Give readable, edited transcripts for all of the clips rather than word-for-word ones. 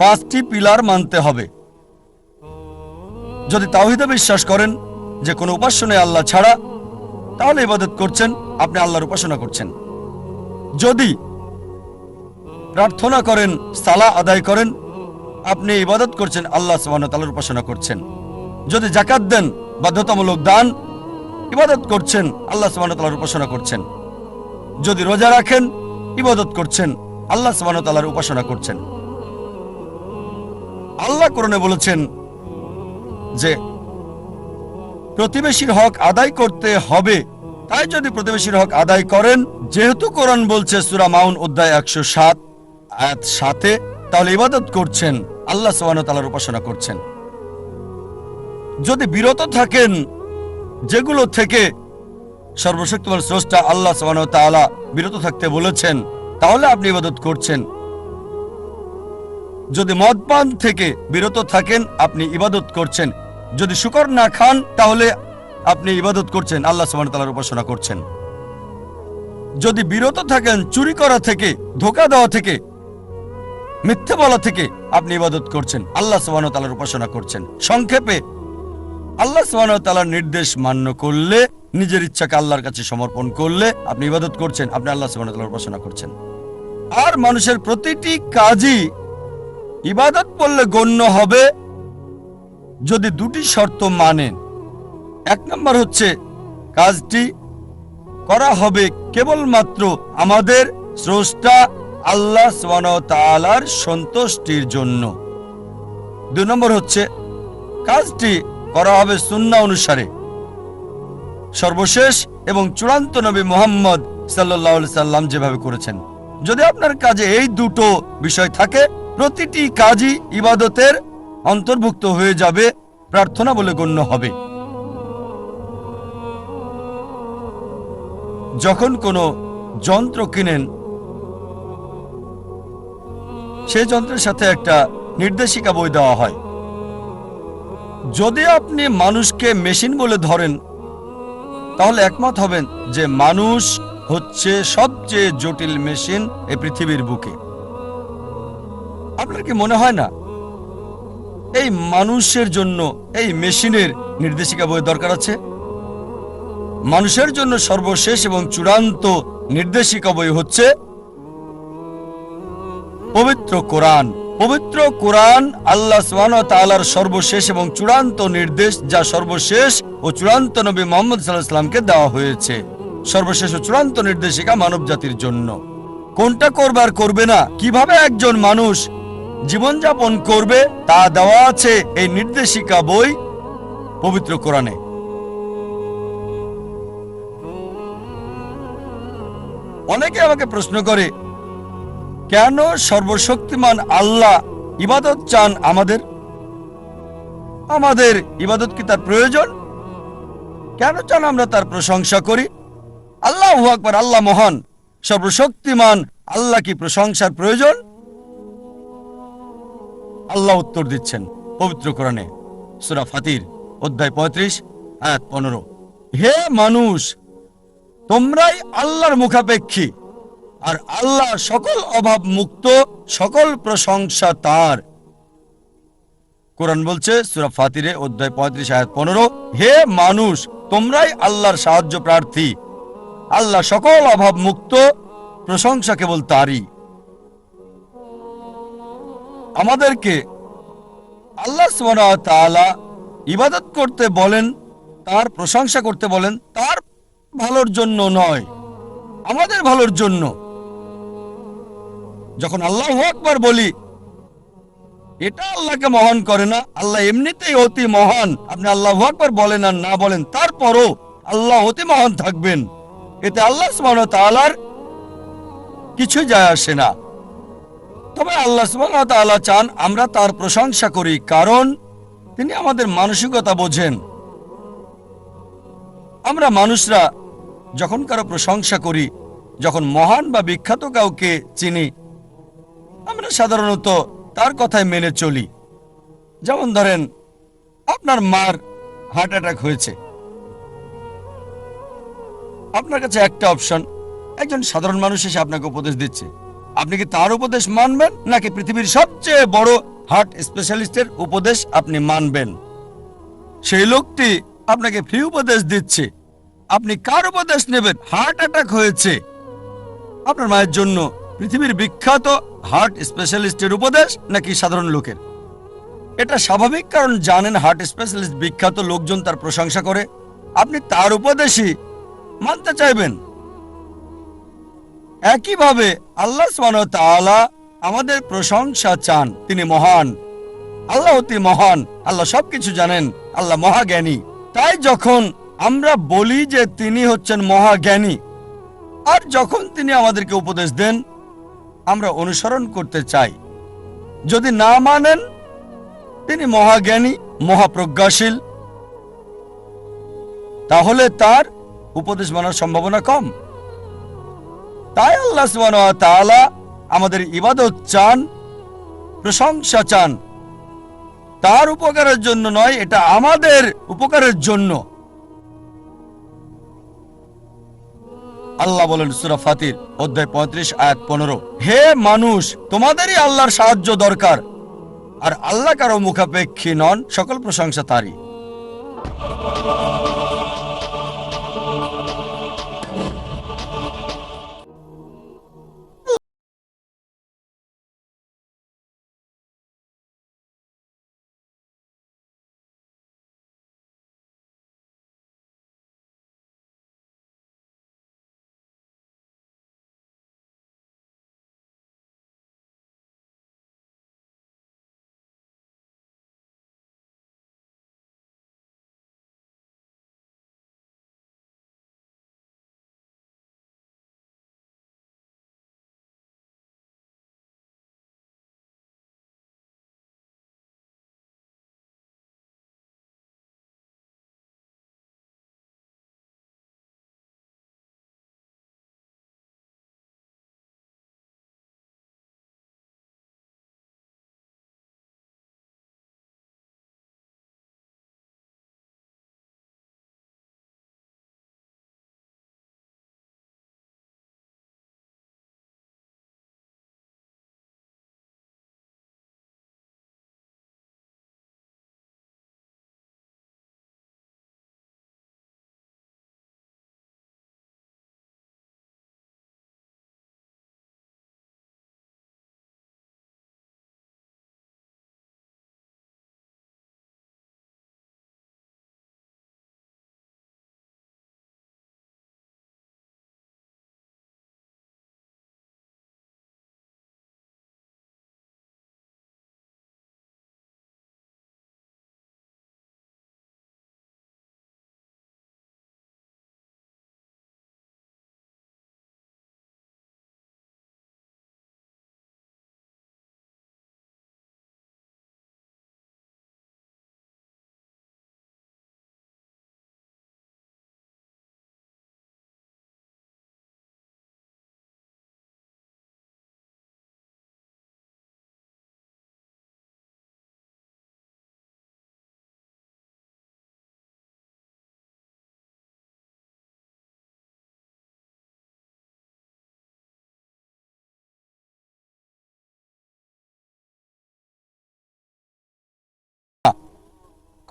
5টি পিলার মানতে হবে। যদি তাওহীদে বিশ্বাস করেন যে কোনো উপাস্য নেই আল্লাহ ছাড়া, তাহলে ইবাদত করছেন, আপনি আল্লাহর উপাসনা করছেন। যদি প্রার্থনা করেন, সালাহ আদায় করেন, আপনি ইবাদত করছেন, আল্লাহ সুবহানাহু ওয়া তাআলার উপাসনা করছেন। যদি যাকাত দেন, বাধ্যতামূলক দান, ইবাদত করছেন, আল্লাহ সুবহানাহু ওয়া তাআলার উপাসনা করছেন। যদি রোজা রাখেন, ইবাদত করছেন, আল্লাহ সুবহানাহু ওয়া তাআলার উপাসনা করছেন। আল্লাহ কোরআনে বলেছেন যে প্রতিবেশীর হক আদায় করতে হবে। তাই যদি প্রতিবেশীর হক আদায় করেন, যেহেতু কোরআন বলছে সূরা মাউন অধ্যায় 107 আয়াত 7-এ, তাহলে ইবাদত করছেন, আল্লাহ সুবহানাহু ওয়া তাআলার উপাসনা করছেন। যদি বিরত থাকেন যেগুলো থেকে সর্বশক্তিমান স্রষ্টা আল্লাহ সুবহানাহু ওয়া তাআলা বিরত থাকতে বলেছেন, তাহলে আপনি ইবাদত করছেন। যদি মদপান থেকে বিরত থাকেন, আপনি ইবাদত করছেন। যদি শুকর না খান, তাহলে আপনি ইবাদত করছেন, আল্লাহ সুবহানাহু ওয়া তাআলার উপাসনা করছেন। যদি বিরত থাকেন চুরি করা থেকে, ধোঁকা দেওয়া থেকে, মিথ্যে বলা থেকে, আপনি ইবাদত করছেন, আল্লাহ সুবহানাহু ওয়া তাআলার উপাসনা করছেন। সংক্ষেপে, আল্লাহ সুবহানাহু ওয়া তাআলার নির্দেশ মান্য করলে, নিজের ইচ্ছাকে আল্লাহর কাছে সমর্পণ করলে আপনি ইবাদত করছেন, আপনি আল্লাহ সুবহানাহু ওয়া তাআলার উপাসনা করছেন। আর মানুষের প্রতিটি কাজই ইবাদত বললে গণ্য হবে যদি দুটি শর্ত মানেন। এক নম্বর হচ্ছে, কাজটি করা হবে কেবলমাত্র আমাদের স্রষ্টা আল্লাহ সুবহানাহু ওয়া তাআলার সন্তুষ্টির জন্য। 2 নম্বর হচ্ছে, কাজটি করা হবে সুন্নাহ অনুসারে, সর্বশেষ এবং চূড়ান্ত নবী মুহাম্মদ সাল্লাল্লাহু আলাইহি সাল্লাম যেভাবে করেছেন। যদি আপনার কাজে এই দুটো বিষয় থাকে, প্রতিটি কাজই ইবাদতের অন্তর্ভুক্ত হয়ে যাবে, প্রার্থনা বলে গণ্য হবে। যখন কোনো যন্ত্র কিনেন, সেই যন্ত্রের সাথে একটা নির্দেশিকা বই দেওয়া হয়। যদি আপনি মানুষকে মেশিন বলে ধরেন, তাহলে একমত হবেন যে মানুষ হচ্ছে সবচেয়ে জটিল মেশিন এই পৃথিবীর বুকে। আপনার কি মনে হয় না এই মানুষের জন্য এই মেশিনের নির্দেশিকা বই দরকার আছে? মানুষের জন্য সর্বশেষ এবং চূড়ান্ত নির্দেশিকা বই হচ্ছে পবিত্র কোরআন। পবিত্র কোরআন আল্লাহ সুবহানাহু ওয়া তাআলার সর্বশেষ এবং চূড়ান্ত নির্দেশ, যা সর্বশেষ ও চূড়ান্ত নবী মুহাম্মদ সাল্লাল্লাহু আলাইহি ওয়াসাল্লামকে দেওয়া হয়েছে। সর্বশেষ ও চূড়ান্ত নির্দেশিকা মানব জাতির জন্য। কোনটা করবে আর করবে না, কিভাবে একজন মানুষ জীবনযাপন করবে, তা দেওয়া আছে এই নির্দেশিকা বই পবিত্র কোরআনে। অনেকে আমাকে প্রশ্ন করে, কেন সর্বশক্তিমান আল্লাহ ইবাদত চান আমাদের? আমাদের ইবাদত কি তার প্রয়োজন? কেন চান আমরা তার প্রশংসা করি? আল্লাহু আকবার, আল্লাহ মহান, সর্বশক্তিমান, আল্লাহ কি প্রশংসার প্রয়োজন? আল্লাহ উত্তর দিচ্ছেন পবিত্র কোরআনে, সূরা ফাতির অধ্যায় 35 আয়াত 15, হে মানুষ, তোমরাই আল্লাহর মুখাপেক্ষী, আর আল্লাহ সকল অভাব মুক্ত, সকল প্রশংসা তার। কোরআন বলছে সূরা ফাতিরে অধ্যায় 35 আয়াত 15, হে মানুষ, তোমরাই আল্লাহর সাহায্য প্রার্থী, আল্লাহ সকল অভাব মুক্ত, প্রশংসা কেবল তারই। আমাদেরকে আল্লাহ সুবহানাহু ওয়া তাআলা ইবাদত করতে বলেন, তার প্রশংসা করতে বলেন, তার ভালোর জন্য নয়, আমাদের ভালোর জন্য। যখন আল্লাহু আকবার বলি, এটা আল্লাহকে মহান করে না, আল্লাহ এমনিতেই অতি মহান। আপনি আল্লাহু আকবার বলেন আর না বলেন, তারপরও আল্লাহ অতি মহান থাকবেন, এতে আল্লাহ সুবহানাহু ওয়া তাআলার কিছু যায় আসে না। তবে আল্লাহ সুবহানাহু ওয়া তাআলা চান আমরা তার প্রশংসা করি, কারণ তিনি আমাদের মানসিকতা বোঝেন। আমরা মানুষরা যখন কারো প্রশংসা করি, যখন মহান বা বিখ্যাত কাউকে চিনি, আমরা সাধারণত তার কথায় মেনে চলি। যেমন ধরেন, আপনার মার হার্ট অ্যাটাক হয়েছে, আপনার কাছে একটা অপশন, একজন সাধারণ মানুষ এসে আপনাকে উপদেশ দিচ্ছে, আপনি কি তার উপদেশ মানবেন নাকি পৃথিবীর সবচেয়ে বড় হার্ট স্পেশালিস্টের উপদেশ আপনি মানবেন? সেই লোকটি আপনাকে ফ্রি উপদেশ দিচ্ছে, আপনি কার উপদেশ নেবেন? হার্ট অ্যাটাক হয়েছে আপনার মায়ের জন্য, পৃথিবীর বিখ্যাত হার্ট স্পেশালিস্টের উপদেশ নাকি সাধারণ লোকের? এটা স্বাভাবিক, কারণ জানেন হার্ট স্পেশালিস্ট বিখ্যাত, লোকজন তার প্রশংসা করে, আপনি তার উপদেশই মানতে চাইবেন। একইভাবে আল্লাহ সুবহানাহু ওয়া তাআলা আমাদের প্রশংসা চান। তিনি মহান, আল্লাহ অতি মহান, আল্লাহ সবকিছু জানেন, আল্লাহ মহাজ্ঞানী। তাই যখন আমরা বলি যে তিনি হচ্ছেন মহাজ্ঞানী, আর যখন তিনি আমাদেরকে উপদেশ দেন আমরা অনুসরণ করতে চাই। যদি না মানেন তিনি মহাজ্ঞানী, মহাপ্রজ্ঞাশীল, তাহলে তার উপদেশ মানার সম্ভাবনা কম। তাই আল্লাহ সুবহানাহু ওয়া তাআলা আমাদের ইবাদত চান, প্রশংসা চান, তার উপকারের জন্য নয়, এটা আমাদের উপকারের জন্য। আল্লাহ বলেন সূরা ফাতির অধ্যায় 35 আয়াত 15, হে মানুষ, তোমাদেরই আল্লাহর সাহায্য দরকার, আর আল্লাহ কারো মুখাপেক্ষী নন, সকল প্রশংসা তারই।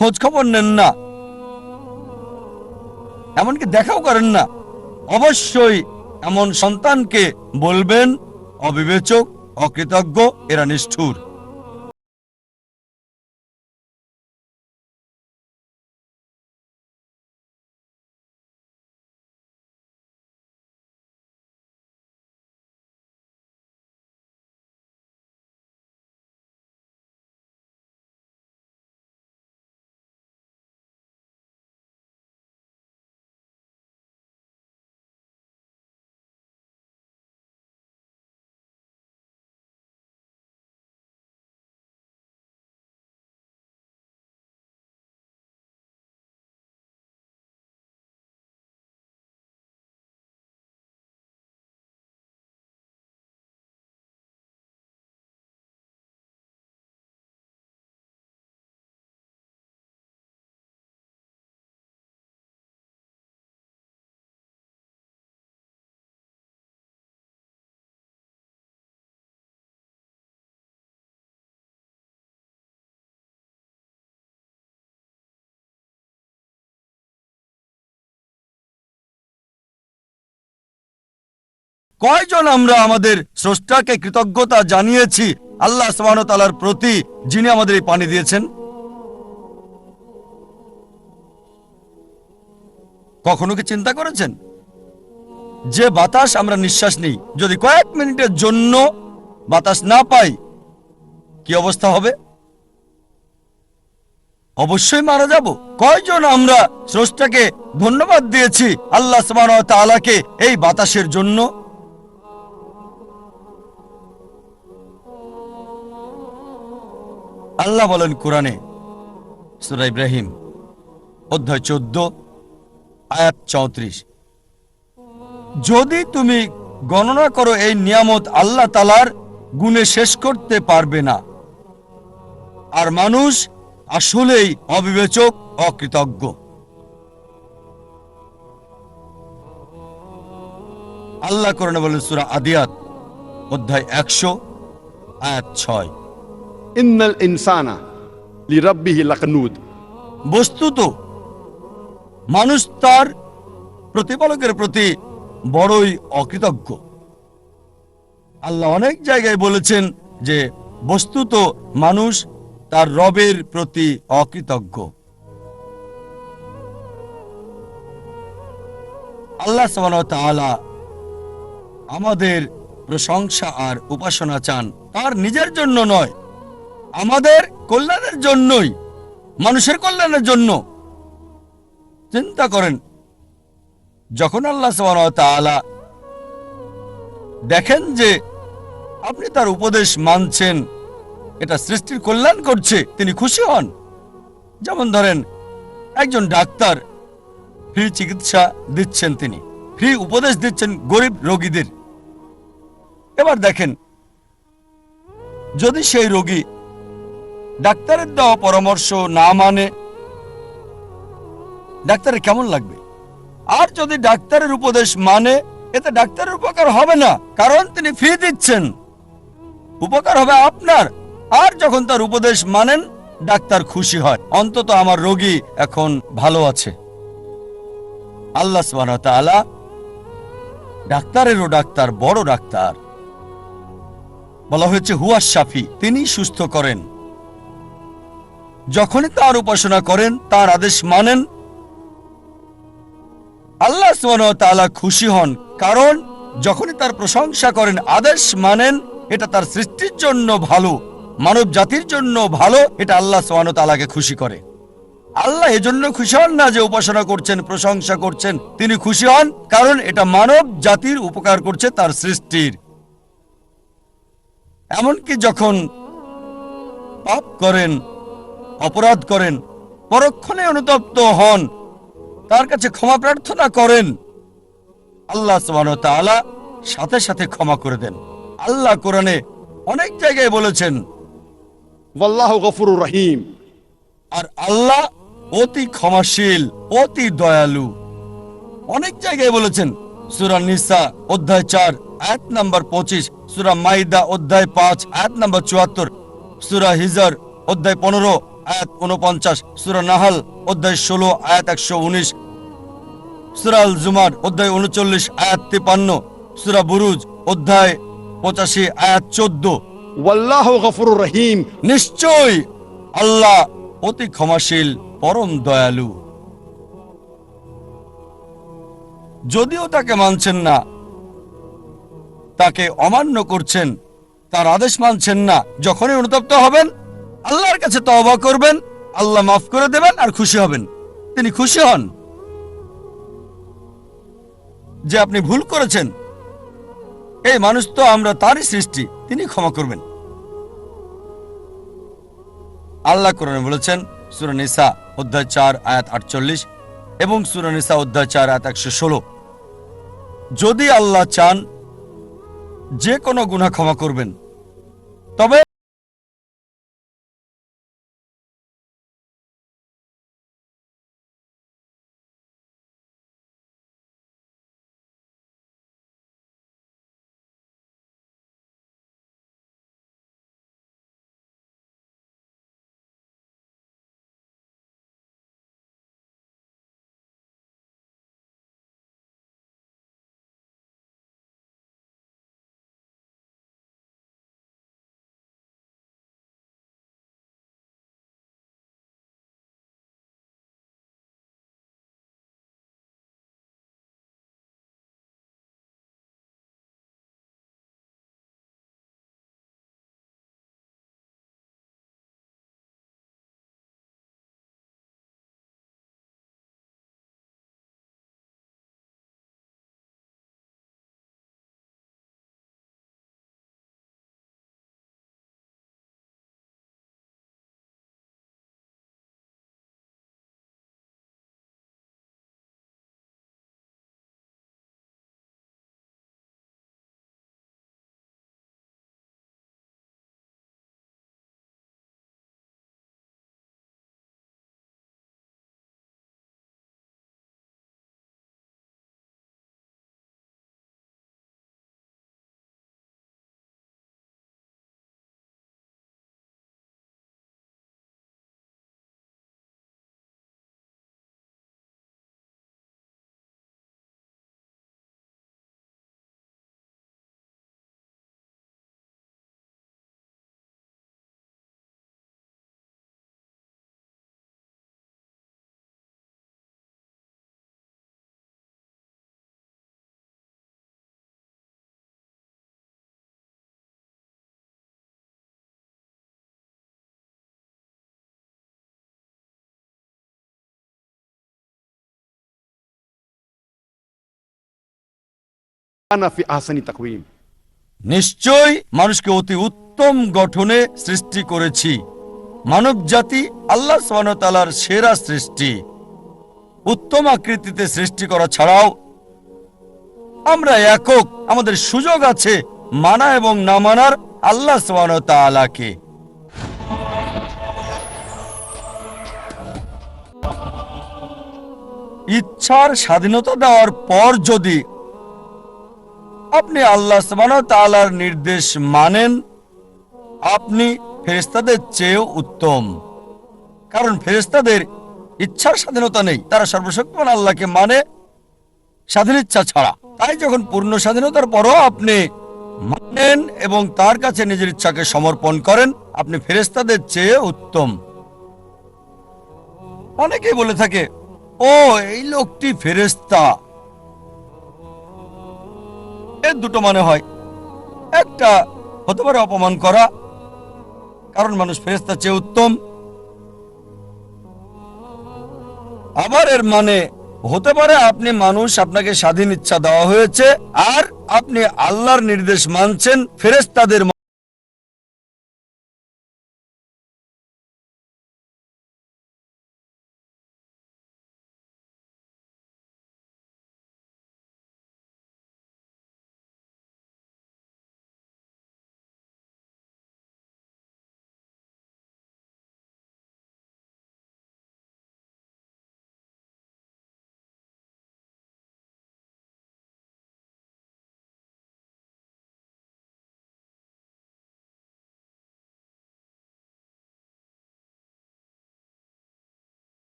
খোঁজ খবর নেন না, এমনকি দেখাও করেন না। অবশ্যই এমন সন্তানকে বলবেন অবিবেচক, অকৃতজ্ঞ, এরা নিষ্ঠুর। কয়জন আমরা আমাদের স্রষ্টাকে কৃতজ্ঞতা জানিয়েছি আল্লাহ সুবহানাহু ওয়া তাআলার প্রতি, যিনি আমাদের এই পানি দিয়েছেন? কখনো কি চিন্তা করেছেন যে বাতাস আমরা নিঃশ্বাস নিই, যদি কয়েক মিনিটের জন্য বাতাস না পাই কি অবস্থা হবে? অবশ্যই মারা যাব। কয়জন আমরা স্রষ্টাকে ধন্যবাদ দিয়েছি আল্লাহ সুবহানাহু ওয়া তাআলাকে এই বাতাসের জন্য? আল্লাহ বলেন কোরআনে, সূরা ইব্রাহিম অধ্যায় 14 আয়াত 34, যদি তুমি গণনা করো এই নিয়ামত আল্লাহ তাআলার, গুণে শেষ করতে পারবে না। আর মানুষ আসলেই অবিবেচক, অকৃতজ্ঞ। আল্লাহ কোরআনে বলেন সূরা আদিয়াত অধ্যায় 100 আয়াত 6, ইন্নাল ইনসানা লিরাব্বিহি লাকানুদ। বস্তুত মানুষ তার প্রতিপালকের প্রতি বড়ই অকৃতজ্ঞ। আল্লাহ অনেক জায়গায় বলেছেন যে বস্তুত মানুষ তার রবের প্রতি অকৃতজ্ঞ। আল্লাহ সুবহানাহু ওয়া তাআলা আমাদের প্রশংসা আর উপাসনা চান তার নিজের জন্য নয়, আমাদের কল্যাণের জন্যই, মানুষের কল্যাণের জন্য। চিন্তা করেন, যখন আল্লাহ সুবহানাহু ওয়া তাআলা দেখেন যে আপনি তার উপদেশ মানছেন, এটা সৃষ্টির কল্যাণ করছে, তিনি খুশি হন। যেমন ধরেন, একজন ডাক্তার ফ্রি চিকিৎসা দিচ্ছেন, তিনি ফ্রি উপদেশ দিচ্ছেন গরিব রোগীদের। এবার দেখেন, যদি সেই রোগী ডাক্তারের দেওয়া পরামর্শ না মানে, ডাক্তারের কেমন লাগবে? আর যদি ডাক্তারের উপদেশ মানে, এতে ডাক্তারের উপকার হবে না, কারণ তিনি ফ্রি দিচ্ছেন। উপকার হবে আপনার। আর যখন তার উপদেশ মানেন, ডাক্তার খুশি হয়, অন্তত আমার রোগী এখন ভালো আছে। আল্লাহ সুবহানাহু ওয়া তাআলা ডাক্তারেরও ডাক্তার, বড় ডাক্তার। বলা হয়েছে হুয়া শাফি, তিনি সুস্থ করেন। যখনই তার উপাসনা করেন, তার আদেশ মানেন, আল্লাহ সুবহানাহু ওয়া তাআলা খুশি হন, কারণ যখনই তার প্রশংসা করেন, আদেশ মানেন, এটা তার সৃষ্টির জন্য ভালো, মানব জাতির জন্য ভালো, এটা আল্লাহ সুবহানাহু ওয়া তাআলাকে খুশি করে। আল্লাহ এজন্য খুশি হন না যে উপাসনা করছেন, প্রশংসা করছেন, তিনি খুশি হন কারণ এটা মানব জাতির উপকার করছে তার সৃষ্টির। এমনকি যখন পাপ করেন, অপরাধ করেন, পরক্ষণে অনুতপ্ত হন, তার কাছে ক্ষমা প্রার্থনা করেন, আল্লাহ সুবহানাহু ওয়া তাআলা সাথে সাথে ক্ষমা করে দেন। আল্লাহ কোরআনে অনেক জায়গায় বলেছেন, ওয়াল্লাহু গফুরুর রহিম। আর আল্লাহ অতি ক্ষমাশীল, অতি দয়ালু। অনেক জায়গায় বলেছেন, সূরা নিসা অধ্যায় 4 আয়াত নাম্বার 25, সূরা মাইদা অধ্যায় 5 আয়াত নাম্বার 74, সূরা হিজর অধ্যায় 15 আয়াত 49, সূরা নাহল অধ্যায় 16 আয়াত 119, সূরা আল জুমার অধ্যায় 39 আয়াত 53, সূরা বুরুজ অধ্যায় 85 আয়াত 14। ওয়াল্লাহু গফুরুর রহিম। নিশ্চয়ই আল্লাহ অতি ক্ষমাশীল, পরম দয়ালু। যদিও তাকে মানছেন না, তাকে অমান্য করছেন, তার আদেশ মানছেন না, যখনই অনুতপ্ত হবেন, আল্লাহর কাছে তওবা করবেন, আল্লাহ মাফ করে দেবেন আর খুশি হবেন। তিনি খুশি হন যে আপনি ভুল করেছেন। এই মানুষ তো আমরা তারই সৃষ্টি, তিনি ক্ষমা করবেন। আল্লাহ কোরআনে বলেছেন সূরা নিসা অধ্যায় 4 আয়াত 48 এবং সূরা নিসা অধ্যায় 4 আয়াত 116, যদি আল্লাহ চান যে কোনো গুনাহ ক্ষমা করবেন, তবে আনা ফি আহসানি তাকওয়িম। নিশ্চয় মানুষকে অতি উত্তম গঠনে সৃষ্টি করেছি। মানব জাতি আল্লাহ সুবহানাহু ওয়া তাআলার সেরা সৃষ্টি। উত্তম আকৃতিতে সৃষ্টি করা ছাড়াও আমরা একক, আমাদের সুযোগ আছে মানা এবং না মানার আল্লাহ সুবহানাহু ওয়া তাআলাকে। ইচ্ছার স্বাধীনতা দেওয়ার পর যদি আপনি আল্লাহ সুবহানাহু ওয়া তাআলার নির্দেশ মানেন, আপনি ফেরেশতাদের চেয়েও উত্তম। কারণ ফেরেশতাদের ইচ্ছার স্বাধীনতা নেই, তারা সর্বশক্তিমান আল্লাহকে মানে স্বাধীন ইচ্ছা ছাড়া। তাই যখন পূর্ণ স্বাধীনতার পরও আপনি মানেন এবং তার কাছে নিজের ইচ্ছাকে সমর্পণ করেন, আপনি ফেরেশতাদের চেয়ে উত্তম। অনেকেই বলে থাকে, ও এই লোকটি ফেরেশতা। এর দুটো মানে হয়, একটা হতে পারে অপমান করা, কারণ মানুষ ফেরেশতার চেয়ে উত্তম। আবার এর মানে হতে পারে আপনি মানুষ, আপনাকে স্বাধীন ইচ্ছা দেওয়া হয়েছে আর আপনি আল্লাহর নির্দেশ মানছেন ফেরেশতাদের।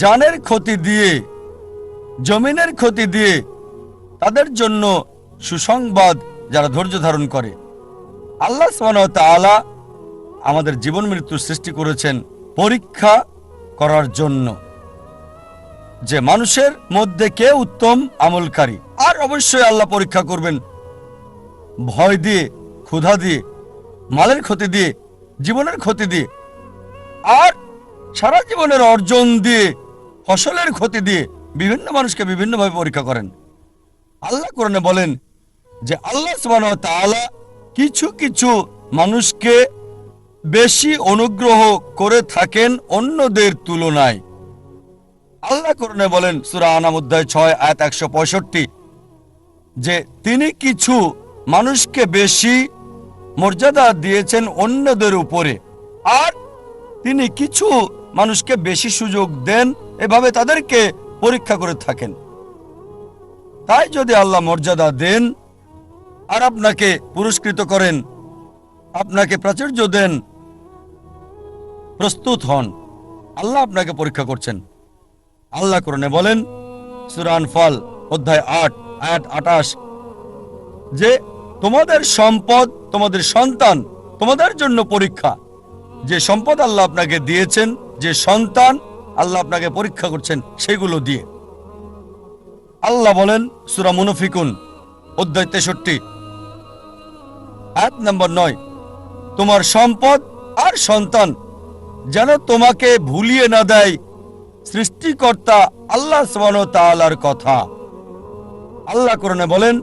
জানের ক্ষতি দিয়ে, জমিনের ক্ষতি দিয়ে তাদের জন্য সুসংবাদ যারা ধৈর্য ধারণ করে। আল্লাহ সুবহানাহু ওয়া তাআলা আমাদের জীবন মৃত্যু সৃষ্টি করেছেন পরীক্ষা করার জন্য, যে মানুষের মধ্যে কে উত্তম আমলকারী। আর অবশ্যই আল্লাহ পরীক্ষা করবেন ভয় দিয়ে, ক্ষুধা দিয়ে, মালের ক্ষতি দিয়ে, জীবনের ক্ষতি দিয়ে, আর সারা জীবনের অর্জন দিয়ে, ফসলের ক্ষতি দিয়ে। বিভিন্ন মানুষকে বিভিন্নভাবে পরীক্ষা করেন। আল্লাহ কোরআনে বলেন যে আল্লাহ সুবহানাহু ওয়া তাআলা কিছু কিছু মানুষকে বেশি অনুগ্রহ করে থাকেন অন্যদের তুলনায়। আল্লাহ কোরআনে বলেন সূরা আনাম অধ্যায় 6 আয়াত 165 যে তিনি কিছু মানুষকে বেশি মর্যাদা দিয়েছেন অন্যদের উপরে, আর তিনি কিছু মানুষকে বেশি সুযোগ দেন, এভাবে তাদেরকে পরীক্ষা করে থাকেন। তাই যদি আল্লাহ মর্যাদা দেন আর আপনাকে পুরস্কৃত করেন, আপনাকে প্রাচুর্য দেন, প্রস্তুত হন, আল্লাহ আপনাকে পরীক্ষা করছেন। আল্লাহ কোরআনে বলেন সূরা আনফাল অধ্যায় ৮ আয়াত ২৮ যে তোমাদের সম্পদ, তোমাদের সন্তান তোমাদের জন্য পরীক্ষা। যে সম্পদ আল্লাহ আপনাকে দিয়েছেন, যে সন্তান আল্লাহ আপনাকে পরীক্ষা করছেন সেগুলো দিয়ে। আল্লাহ বলেন সূরা মুনাফিকুন অধ্যায় ৬৩ আয়াত নম্বর ৯ তোমার সম্পদ আর সন্তান যেন তোমাকে ভুলিয়ে না দেয় সৃষ্টিকর্তা আল্লাহ সুবহানাহু ওয়া তাআলার কথা। আল্লাহ কোরআনে বলেন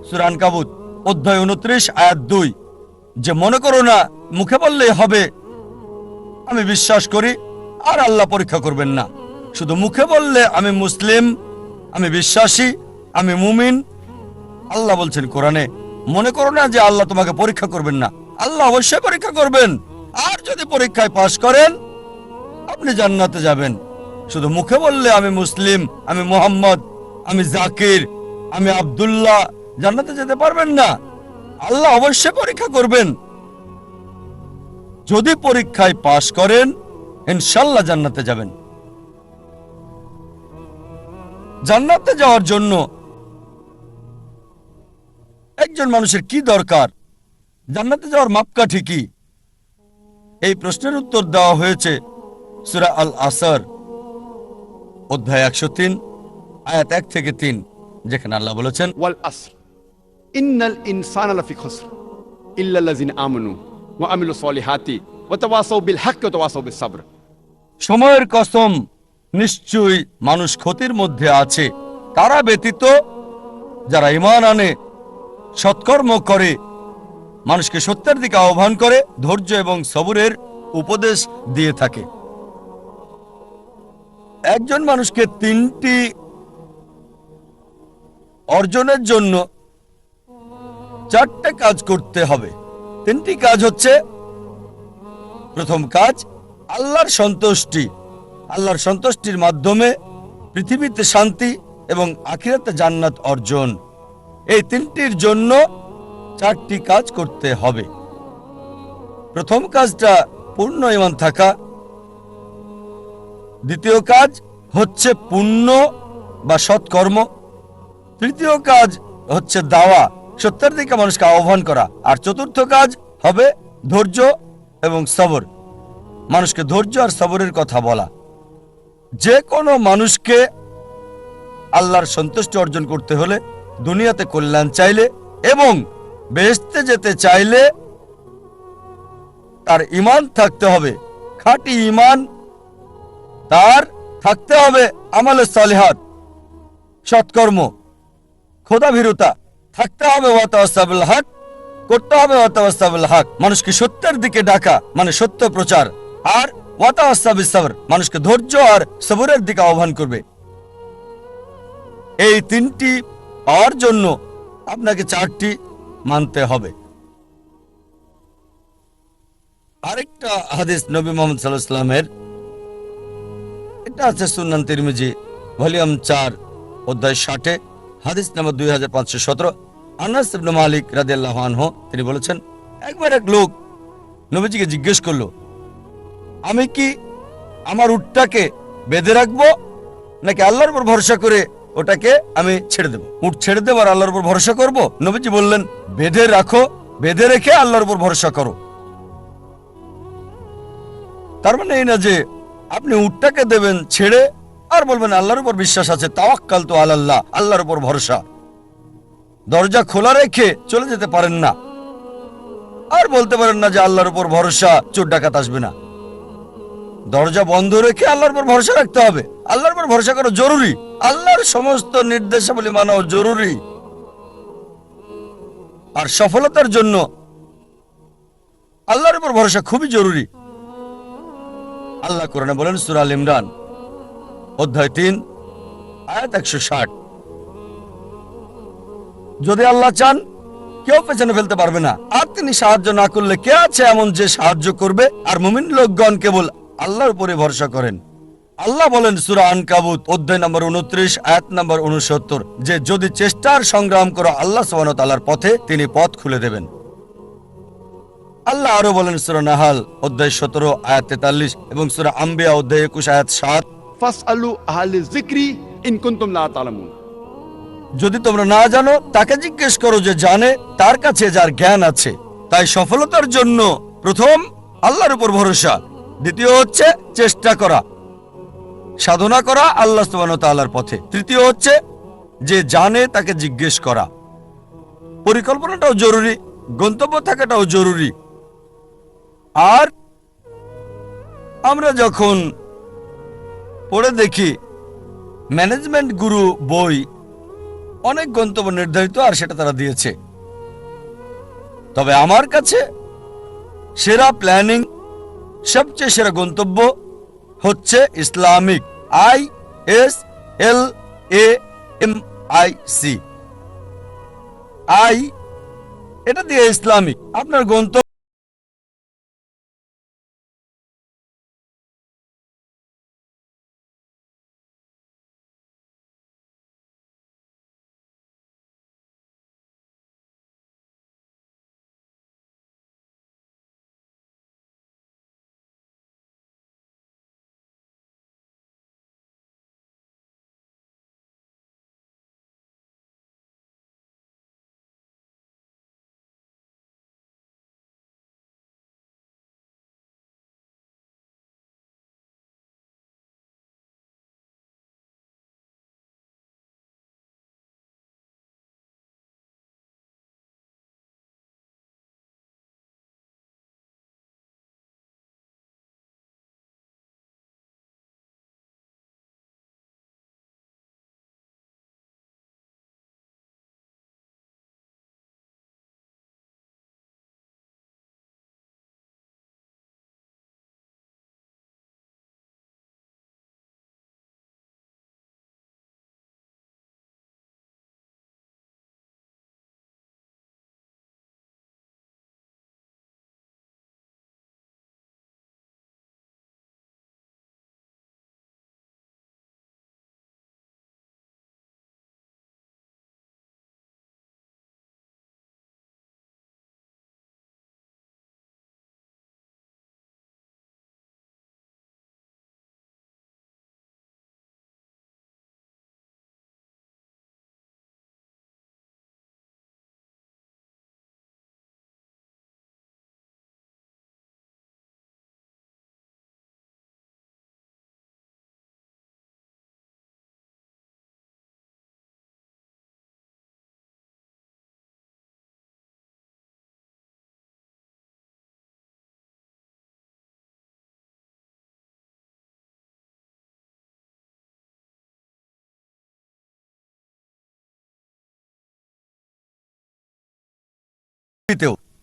সূরা আনকাবুত অধ্যায় ২৯ আয়াত ২ যে মনে করো না মুখে বললেই হবে আমি বিশ্বাস করি আর আল্লাহ পরীক্ষা করবেন না। শুধু মুখে বললে আমি মুসলিম, আমি বিশ্বাসী, আমি মুমিন, আল্লাহ বলছেন কোরআনে মনে করো না যে আল্লাহ তোমাকে পরীক্ষা করবেন না। আল্লাহ অবশ্যই পরীক্ষা করবেন, আর যদি পরীক্ষায় পাশ করেন আপনি জান্নাতে যাবেন। শুধু মুখে বললে আমি মুসলিম, আমি মুহাম্মদ, আমি জাকির, আমি আব্দুল্লাহ জান্নাতে যেতে পারবেন না। আল্লাহ অবশ্যই পরীক্ষা করবেন। যদি পরীক্ষায় পাশ করেন ইনশাআল্লাহ জান্নাতে যাবেন। জান্নাতে যাওয়ার জন্য একজন মানুষের কি দরকার? জান্নাতে যাওয়ার মাপকাঠি কি? এই প্রশ্নের উত্তর দেওয়া হয়েছে সূরা আল আসর অধ্যায় ১০৩ আয়াত ১ থেকে ৩, যেখানে আল্লাহ বলেছেন ওয়াল আসর ইন্নাল ইনসানা লাফি খুসর ইল্লাল্লাযিনা আমানু ওয়া আমিলুস সলিহাতি ওয়া তাওয়াসাউ বিল হাক্কি ওয়া তাওয়াসাউ বিস সাবর। সময়ের কসম, নিশ্চয়ই মানুষ ক্ষতির মধ্যে আছে, তারা ব্যতীত যারা ঈমান আনে, সৎকর্ম করে, মানুষকে সত্যের দিকে আহ্বান করে, ধৈর্য এবং সবরের উপদেশ দিয়ে থাকে। একজন মানুষকে তিনটি অর্জনের জন্য চারটে কাজ করতে হবে। তিনটি কাজ হচ্ছে, প্রথম কাজ আল্লাহর সন্তুষ্টি। আল্লাহর সন্তুষ্টির মাধ্যমে পৃথিবীতে শান্তি এবং আখিরাতে জান্নাত অর্জন। এই তিনটির জন্য চারটি কাজ করতে হবে। প্রথম কাজটা পূর্ণ ঈমান থাকা, দ্বিতীয় কাজ হচ্ছে পুণ্য বা সৎকর্ম, তৃতীয় কাজ হচ্ছে দাওয়া, সত্যের দিকে মানুষকে আহ্বান করা, আর চতুর্থ কাজ হবে ধৈর্য এবং সবর, মানুষকে ধৈর্য আর সবরের কথা বলা। যে কোনো মানুষকে আল্লাহর সন্তুষ্টি অর্জন করতে হলে, দুনিয়াতে কল্যাণ চাইলে এবং বেহেশতে যেতে চাইলে তার ঈমান থাকতে হবে, খাঁটি ঈমান। তার থাকতে হবে আমালে সালিহাত, সৎকর্ম, খোদাভীরুতা থাকতে হবে, ওয়া তাওয়াসাবিল হক করতে হবে, ওয়া তাওয়াসাবিল হক মানুষকে সত্যের দিকে ডাকা মানে সত্য প্রচার, আর ওয়া তাওয়াসাবিস সাবর মানুষকে ধৈর্য আর সবরের দিকে আহ্বান করবে। এই তিনটি পাওয়ার জন্য আপনাকে চারটি মানতে হবে। আরেকটা হাদিস নবী মুহাম্মদ সাল্লাল্লাহু আলাইহি ওয়াসাল্লামের, এটা আছে সুনান তিরমিজি ভলিউম 4 অধ্যায় 60 হাদিস নম্বর 2517। আনাস ইবনে মালিক রাদিয়াল্লাহু আনহু তিনি বলেছেন, একবার এক লোক নবীজিকে জিজ্ঞেস করলো, আমি কি আমার উটটাকে বেঁধে রাখবো নাকি আল্লাহর উপর ভরসা করে ওটাকে আমি ছেড়ে দেব? উট ছেড়ে দেব আর আল্লাহর উপর ভরসা করব? নবীজি বললেন, বেঁধে রাখো, বেঁধে রেখে আল্লাহর উপর ভরসা করো। তার মানে এই না যে আপনি উটটাকে দেবেন ছেড়ে আর বলবেন আল্লাহর উপর বিশ্বাস আছে, তাওয়াক্কালতু আলাল্লাহ, আল্লাহর উপর ভরসা। দরজা খোলা রেখে চলে যেতে পারেন না, আর বলতে পারেন না যে আল্লাহর উপর ভরসা, চোর ডাকাত আসবে না। দরজা বন্ধ রেখে আল্লাহর উপর ভরসা রাখতে হবে। আল্লাহর উপর ভরসা করা জরুরি, আল্লাহর সমস্ত নির্দেশাবলী মানাও জরুরি। আর সফলতার জন্য আল্লাহর উপর ভরসা খুবই জরুরি। আল্লাহ কোরআনে বলেন সূরা আল ইমরান অধ্যায় 3 আয়াত 160, যদি আল্লাহ চান কেউ পেছনে ফেলতে পারবে না। আর তিনি সাহায্য না করলে কে আছে এমন যে সাহায্য করবে? আর মুমিন লোকগণ কেবল আল্লাহর উপরে ভরসা করেন। আল্লাহ বলেন সূরা আনকাবুত অধ্যায় নম্বর 29 আয়াত নম্বর 69 যে যদি চেষ্টার সংগ্রাম করো আল্লাহ সুবহানাহু ওয়া তাআলার পথে তিনি পথ খুলে দেবেন। আল্লাহ আরো বলেন সূরা নাহাল অধ্যায় 17 আয়াত 43 এবং সূরা আম্বিয়া অধ্যায় 21 আয়াত 7 ফাসআলু আহলিয যিকরি ইন কুনতুম লা তা'লামুন। যদি তোমরা না জানো তাকে জিজ্ঞেস করো যে জানে, তার কাছে যার জ্ঞান আছে। তাই সফলতার জন্য প্রথম আল্লাহর উপর ভরসা, দ্বিতীয় হচ্ছে চেষ্টা করা, সাধনা করা আল্লাহ সুবহানাহু ওয়া তাআলার পথে, তৃতীয় হচ্ছে যে জানে তাকে জিজ্ঞেস করা। পরিকল্পনাটাও জরুরি, গন্তব্য থাকাটাও জরুরি। আর আমরা যখন পড়ে দেখি ম্যানেজমেন্ট গুরু বই, অনেক গন্তব্য নির্ধারিত আর সেটা তারা দিয়েছে। তবে আমার কাছে সেরা প্ল্যানিং, সবচেয়ে সেরা গন্তব্য হচ্ছে ইসলামিক, ISLAMIC। এটা দিয়ে ইসলামিক আপনার গন্তব্য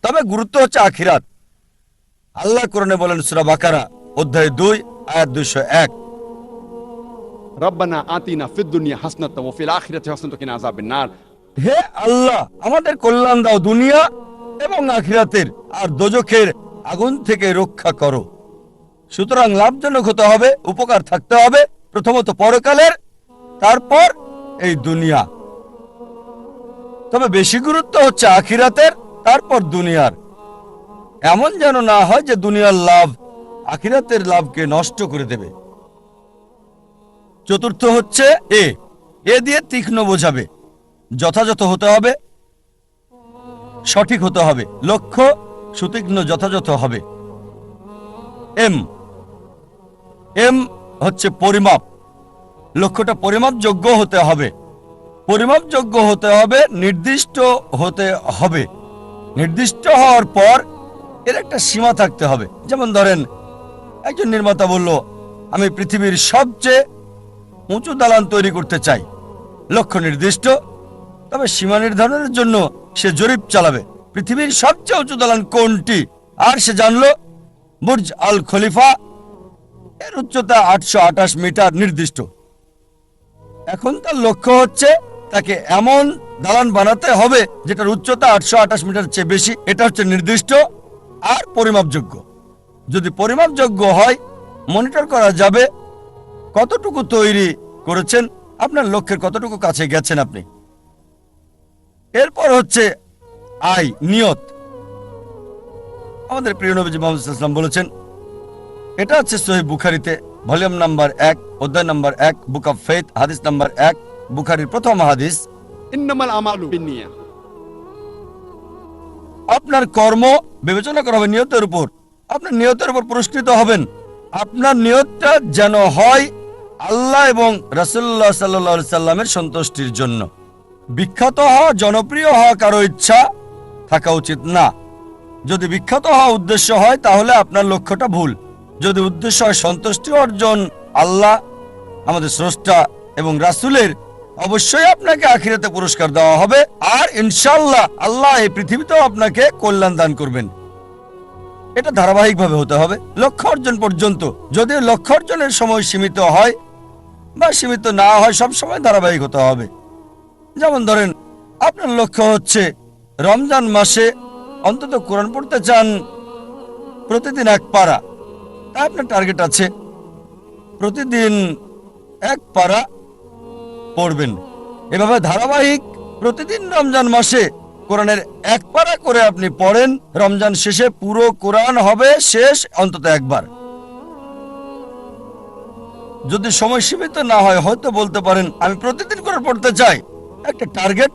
তবে গুরুত্ব হচ্ছে আখিরাত। আল্লাহ কোরআনে বলেন সূরা বাকারা অধ্যায় 2 আয়াত 201 রব্বানা আতিনা ফিদ দুনিয়া হাসনাতাও ওয়া ফিল আখিরাতি হাসনাতাও ওয়া কিনা আযাবান নার। হে আল্লাহ আমাদের কল্যাণ দাও দুনিয়া এবং আখিরাতের, আর দোজখের আগুন থেকে রক্ষা করো। সুতরাং লাভজনক হতে হবে, উপকার থাকতে হবে, প্রথমত পরকালের, তারপর এই দুনিয়া। তবে বেশি গুরুত্ব হচ্ছে আখিরাতের, তারপর দুনিয়ার। এমন যেন না হয় যে দুনিয়ার লাভ আখিরাতের লাভকে নষ্ট করে দেবে। চতুর্থ হচ্ছে এ দিয়ে তীক্ষ্ণ বোঝাবে, যথাযথ হতে হবে, সঠিক হতে হবে, লক্ষ্য সুতীক্ষ্ণ যথাযথ হবে। এম হচ্ছে পরিমাপ, লক্ষ্যটা পরিমাপযোগ্য হতে হবে, পরিমাপযোগ্য হতে হবে, নির্দিষ্ট হতে হবে। নির্দিষ্ট হওয়ার পর এর একটা সীমা থাকতে হবে। যেমন ধরেন একজন নির্মাতা বলল আমি পৃথিবীর সবচেয়ে উঁচু দালান তৈরি করতে চাই, লক্ষ্য নির্দিষ্ট, তবে সীমা নির্ধারণের জন্য সে জরিপ চালাবে পৃথিবীর সবচেয়ে উঁচু দালান কোনটি। আর সে জানলো বুর্জ আল খলিফা, এর উচ্চতা 828 মিটার নির্দিষ্ট। এখন তার লক্ষ্য হচ্ছে তাকে এমন দালান বানাতে হবে যেটার উচ্চতা 828 মিটার চেয়ে বেশি। এটা হচ্ছে নির্দিষ্ট আর পরিমাপযোগ্য। যদি পরিমাপযোগ্য হয়, মনিটর করা যাবে কতটুকু তৈরি করেছেন, আপনার লক্ষ্যের কতটুকু কাছে গেছেন আপনি। এরপর হচ্ছে নিয়ত। আমাদের প্রিয় নবীজি মুহাম্মদ সাল্লাল্লাহু আলাইহি ওয়াসাল্লাম বলেছেন, এটা হচ্ছে সহিহ বুখারীতে ভলিউম নাম্বার 1 অধ্যায় নাম্বার 1 বুক অফ ফেথ হাদিস নাম্বার 1, বুখারীর প্রথম হাদিস। ইন্নামাল আমালু বিন্নিয়া। আপনার কর্ম বিবেচনা করা হবে নিয়তের উপর। আপনার নিয়তের উপর পুরস্কৃত হবেন। আপনার নিয়তটা যেন হয় আল্লাহ এবং রাসূলুল্লাহ সাল্লাল্লাহু আলাইহি সাল্লামের সন্তুষ্টির জন্য। বিখ্যাত হওয়া, জনপ্রিয় হওয়া কারো ইচ্ছা থাকা উচিত না। যদি বিখ্যাত হওয়া উদ্দেশ্য হয় তাহলে আপনার লক্ষ্যটা ভুল। যদি উদ্দেশ্য হয় সন্তুষ্টি অর্জন আল্লাহ, আমাদের স্রষ্টা এবং রাসূলের, অবশ্যই আপনাকে আখিরাতে পুরস্কার দেওয়া হবে। আর ইনশাআল্লাহ আল্লাহ এই পৃথিবীতেও আপনাকে কল্যাণ দান করবেন। এটা ধারাবাহিকভাবে হতে হবে লক্ষ্য অর্জন পর্যন্ত। যদি লক্ষ্য অর্জনের সময় সীমিত হয় বা সীমিত না হয়, সব সময় ধারাবাহিক হতে হবে। যেমন ধরেন, আপনার লক্ষ্য হচ্ছে রমজান মাসে অন্তত কোরআন পড়তে চান প্রতিদিন 1 পারা। তা আপনার টার্গেট আছে প্রতিদিন 1 পারা পড়বেন। এভাবে ধারাবাহিক প্রতিদিন রমজান মাসে কোরআনের 1 পারা করে আপনি পড়েন। রমজান শেষে পুরো কোরআন হবে শেষ অন্তত 1 বার। যদি সময় সীমিত না হয়, হয়তো বলতে পারেন আমি প্রতিদিন করে পড়তে চাই। একটা টার্গেট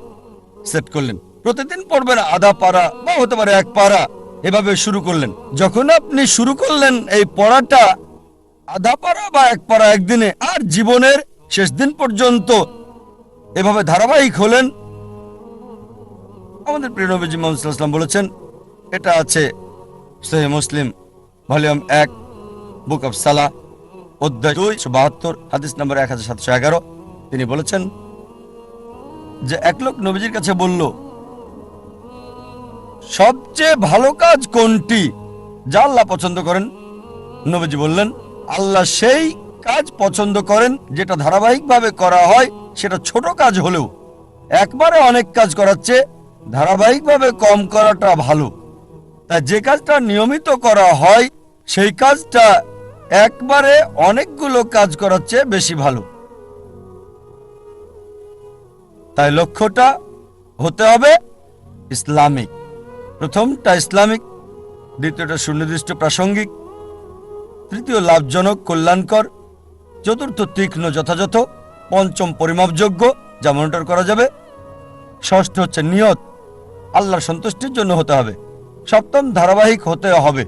সেট করলেন, প্রতিদিন পড়বেন আধা পারা বা হতে পারে 1 পারা। এভাবে শুরু করলেন। যখন আপনি শুরু করলেন এই পড়াটা আধা পারা বা 1 পারা একদিনে, আর জীবনের শেষ দিন পর্যন্ত এভাবে ধারাবাহিক হলেন, আমাদের প্রিয় নবীজি মুহাম্মদ সাল্লাল্লাহু আলাইহি ওয়াসাল্লাম বলেছেন, এটা আছে সহিহ মুসলিম ভলিউম 1 বুক অফ সালাহ অধ্যায় 272 হাদিস নম্বর 1711। তিনি বলেছেন যে এক লোক নবীজির কাছে বলল, সবচেয়ে ভালো কাজ কোনটি যা আল্লাহ পছন্দ করেন? নবীজি বললেন, আল্লাহ সেই কাজ পছন্দ করেন যেটা ধারাবাহিকভাবে করা হয়, সেটা ছোট কাজ হলেও। একবারে অনেক কাজ করাচ্ছে ধারাবাহিকভাবে কম করাটা ভালো। তাই যে কাজটা নিয়মিত করা হয় সেই কাজটা একবারে অনেকগুলো কাজ করাচ্ছে বেশি ভালো। তাই লক্ষ্যটা হতে হবে ইসলামিক। প্রথমটা ইসলামিক, দ্বিতীয়টা সুনির্দিষ্ট প্রাসঙ্গিক, তৃতীয় লাভজনক কল্যাণকর, চতুর্থ তীক্ষ্ণ যথাযথ, পঞ্চম পরিমাপযোগ্য যা মনিটর করা যাবে, ষষ্ঠ হচ্ছে নিয়ত আল্লাহর সন্তুষ্টির জন্য হতে হবে, সপ্তম ধারাবাহিক হতে হবে।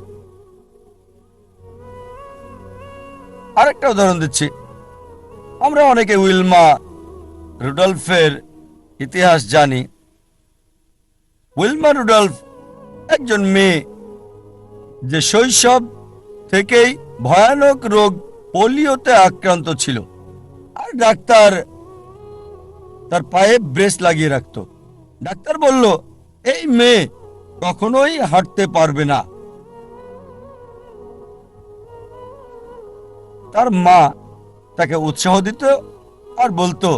আরেকটা উদাহরণ দিচ্ছি। আমরা অনেকে উইলমা রুডলফের ইতিহাস জানি। উইলমা রুডলফ একজন মেয়ে যে শৈশব থেকেই ভয়ানক রোগ পোলিওতে আক্রান্ত ছিল, আর ডাক্তার তার পায়ে ব্রেস লাগিয়ে রাখত। ডাক্তার বলল, এই মেয়ে কখনোই হাঁটতে পারবে না। তার মা তাকে উৎসাহ দিত আর বলতো,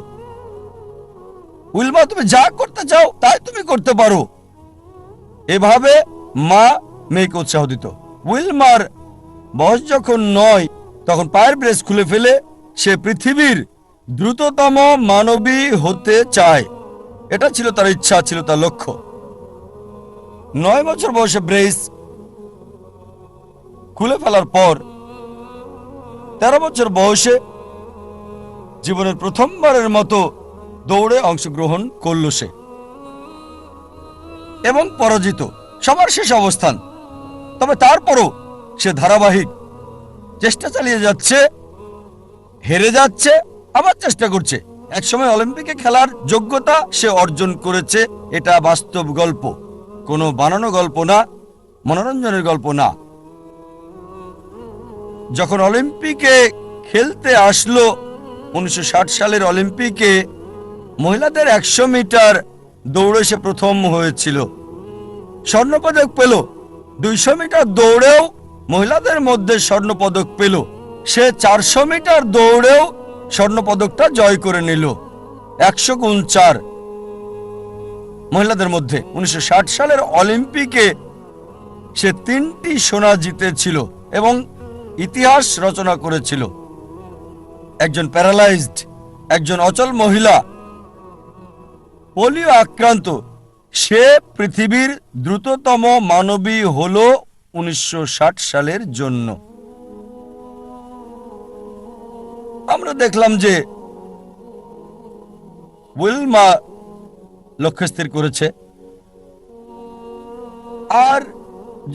উইলমা তুমি যা করতে চাও তাই তুমি করতে পারো। এভাবে মা মেয়েকে উৎসাহ দিত। উইলমার বয়স যখন 9, তখন পায়ের ব্রেস খুলে ফেলে সে পৃথিবীর দ্রুততম মানবী হতে চায়। এটা ছিল তার ইচ্ছা, ছিল তার লক্ষ্য। 9 বছর বয়সে ব্রেস খুলে ফেলার পর 13 বছর বয়সে জীবনের প্রথমবারের মতো দৌড়ে অংশগ্রহণ করল সে, এবং পরাজিত, সবার শেষ অবস্থান। তবে তারপরও সে ধারাবাহিক চেষ্টা চালিয়ে যাচ্ছে, হেরে যাচ্ছে, আবার চেষ্টা করছে। একসময় অলিম্পিকে খেলার যোগ্যতা সে অর্জন করেছে। এটা বাস্তব গল্প, কোনো বানানো গল্প না, মনোরঞ্জনের গল্প না। যখন অলিম্পিকে খেলতে আসলো 1960 সালের অলিম্পিকে মহিলাদের 100 মিটার দৌড়ে সে প্রথম হয়েছিল, স্বর্ণপদক পেল। 200 মিটার দৌড়েও মহিলাদের মধ্যে স্বর্ণপদক পেল। সে 400 মিটার দৌড়েও স্বর্ণপদকটা জয় করে নিল। 100 গুণ 4। মহিলাদের মধ্যে 1960 সালের অলিম্পিকে সে 3টি সোনা জিতেছিল এবং ইতিহাস রচনা করেছিল। একজন প্যারালাইজড, একজন অচল মহিলা, পোলিও আক্রান্ত, সে পৃথিবীর দ্রুততম মানবী হল 1960 সালের জন্য। আমরা দেখলাম যে উইলমা লক্ষ্য স্থির করেছে। আর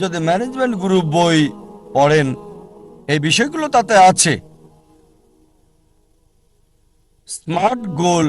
যদি ম্যানেজমেন্ট গ্রুপ বই পড়েন, এই বিষয়গুলো তাতে আছে। স্মার্ট গোল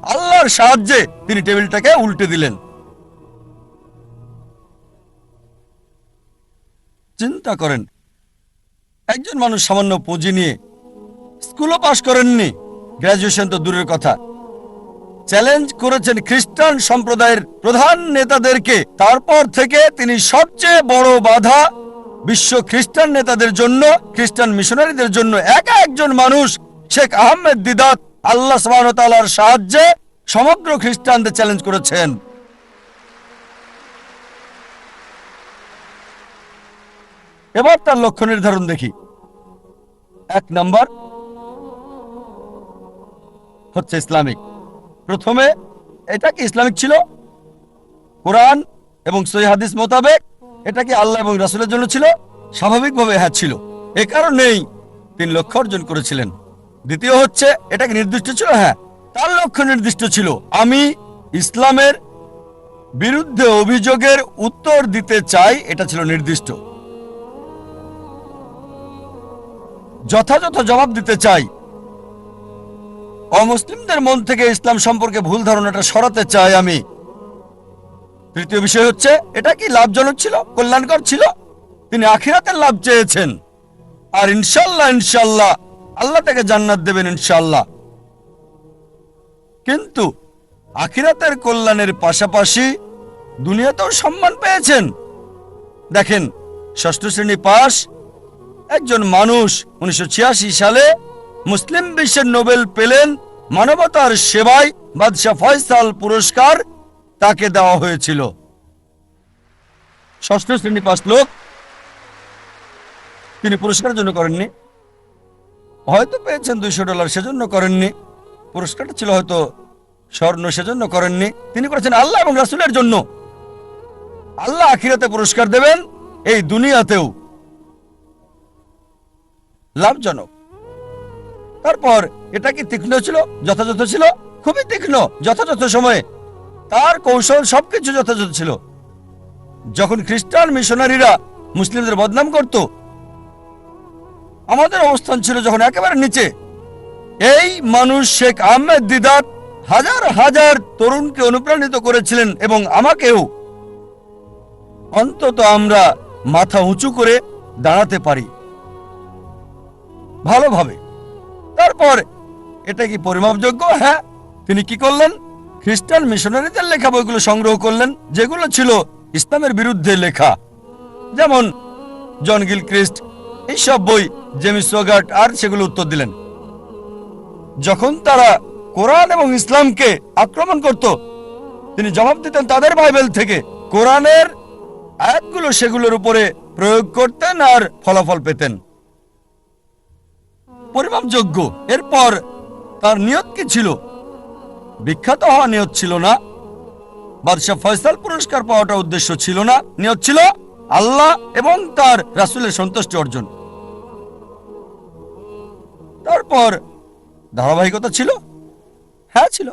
আল্লাহর সাহায্যে তিনি টেবিলটাকে উল্টে দিলেন। চিন্তা করেন, একজন মানুষ সামান্য পুঁজি নিয়ে স্কুলও পাশ করেননি, গ্রাজুয়েশন তো দূরের কথা, চ্যালেঞ্জ করেছেন খ্রিস্টান সম্প্রদায়ের প্রধান নেতাদেরকে। তারপর থেকে তিনি সবচেয়ে বড় বাধা বিশ্ব খ্রিস্টান নেতাদের জন্য, খ্রিস্টান মিশনারিদের জন্য। একা একজন মানুষ শেখ আহমেদ দিদাত আল্লাহ সুবহানাহু ওয়া তাআলার সাহায্যে সমগ্র খ্রিস্টানদের চ্যালেঞ্জ করেছেন। এবার তার লক্ষ্য নির্ধারণ দেখি। 1 নাম্বার হচ্ছে ইসলামিক। প্রথমে এটা কি ইসলামিক ছিল? কোরআন এবং সহিহ হাদিস মোতাবেক এটা কি আল্লাহ এবং রাসূলের জন্য ছিল? স্বাভাবিকভাবে হ্যাঁ ছিল। এ কারণেই তিনি লক্ষ্য অর্জন করেছিলেন। দ্বিতীয় হচ্ছে, এটা কি নির্দিষ্ট ছিল? হ্যাঁ, তার লক্ষ্য নির্দিষ্ট ছিল। আমি ইসলামের বিরুদ্ধে অভিযোগের উত্তর দিতে চাই, এটা ছিল নির্দিষ্ট। যথাযথ জবাব দিতে চাই। অমুসলিমদের মন থেকে ইসলাম সম্পর্কে ভুল ধারণাটা সরাতে চাই আমি। তৃতীয় বিষয় হচ্ছে, এটা কি লাভজনক ছিল, কল্যাণকর ছিল? তিনি আখিরাতের লাভ চেয়েছেন, আর ইনশাল্লাহ ইনশাল্লাহ আল্লাহ তাকে জান্নাত দেবেন ইনশাল্লাহ। কিন্তু আখিরাতের কল্যাণের পাশাপাশি দুনিয়াতেও সম্মান পেয়েছেন। দেখেন, 6ষ্ঠ শ্রেণী পাস একজন মানুষ 1986 সালে মুসলিম বিশ্বের নোবেল পেলেন মানবতার সেবায়। বাদশাহ ফয়সাল পুরস্কার তাকে দেওয়া হয়েছিল। 6ষ্ঠ শ্রেণী পাস লোক, তিনি পুরস্কারের জন্য করেননি, হয়তো পেয়েছেন $200 সেজন্য করেননি, পুরস্কারটা ছিল হয়তো স্বর্ণ সেজন্য করেননি। তিনি করেছেন আল্লাহ এবং রাসূলের জন্য। আল্লাহ আখিরাতে পুরস্কার দেবেন, এই দুনিয়াতেও লাভজনক। তারপর এটা কি তীক্ষ্ণ ছিল, যথাযথ ছিল? খুবই তীক্ষ্ণ, যথাযথ সময়ে তার কৌশল সবকিছু যথাযথ ছিল। যখন খ্রিস্টান মিশনারিরা মুসলিমদের বদনাম করত, আমাদের অবস্থান ছিল যখন একেবারে নিচে। এই মানুষ শেখ আহমেদ দিদাত হাজার হাজার তরুণকে অনুপ্রাণিত করেছিলেন, এবং আমাকেও। অন্তত আমরা মাথা উঁচু করে দাঁড়াতে পারি ভালোভাবে। তারপর এটা কি পরিমাপযোগ্য? হ্যাঁ। তিনি কি করলেন? খ্রিস্টান মিশনারিদের লেখা বইগুলো সংগ্রহ করলেন, যেগুলো ছিল ইসলামের বিরুদ্ধে লেখা, যেমন জন গিলক্রিস্ট, এইসব বই, জেমস সোগার্ট, আর সেগুলো উত্তর দিলেন। যখন তারা কোরআন এবং ইসলামকে আক্রমণ করত, তিনি জবাব দিতেন তাদের বাইবেল থেকে। কোরআনের আয়াতগুলো সেগুলোর উপরে প্রয়োগ করতেন আর ফলাফল পেতেন পরিমাপযোগ্য। এরপর তার নিয়ত কি ছিল? বিখ্যাত হওয়া নিয়ত ছিল না, বাদশাহ ফয়সাল পুরস্কার পাওয়াটা উদ্দেশ্য ছিল না। নিয়ত ছিল আল্লাহ এবং তার রাসূলের সন্তুষ্টি অর্জন। তারপর ধারাবাহিকতা ছিল? হ্যাঁ ছিল।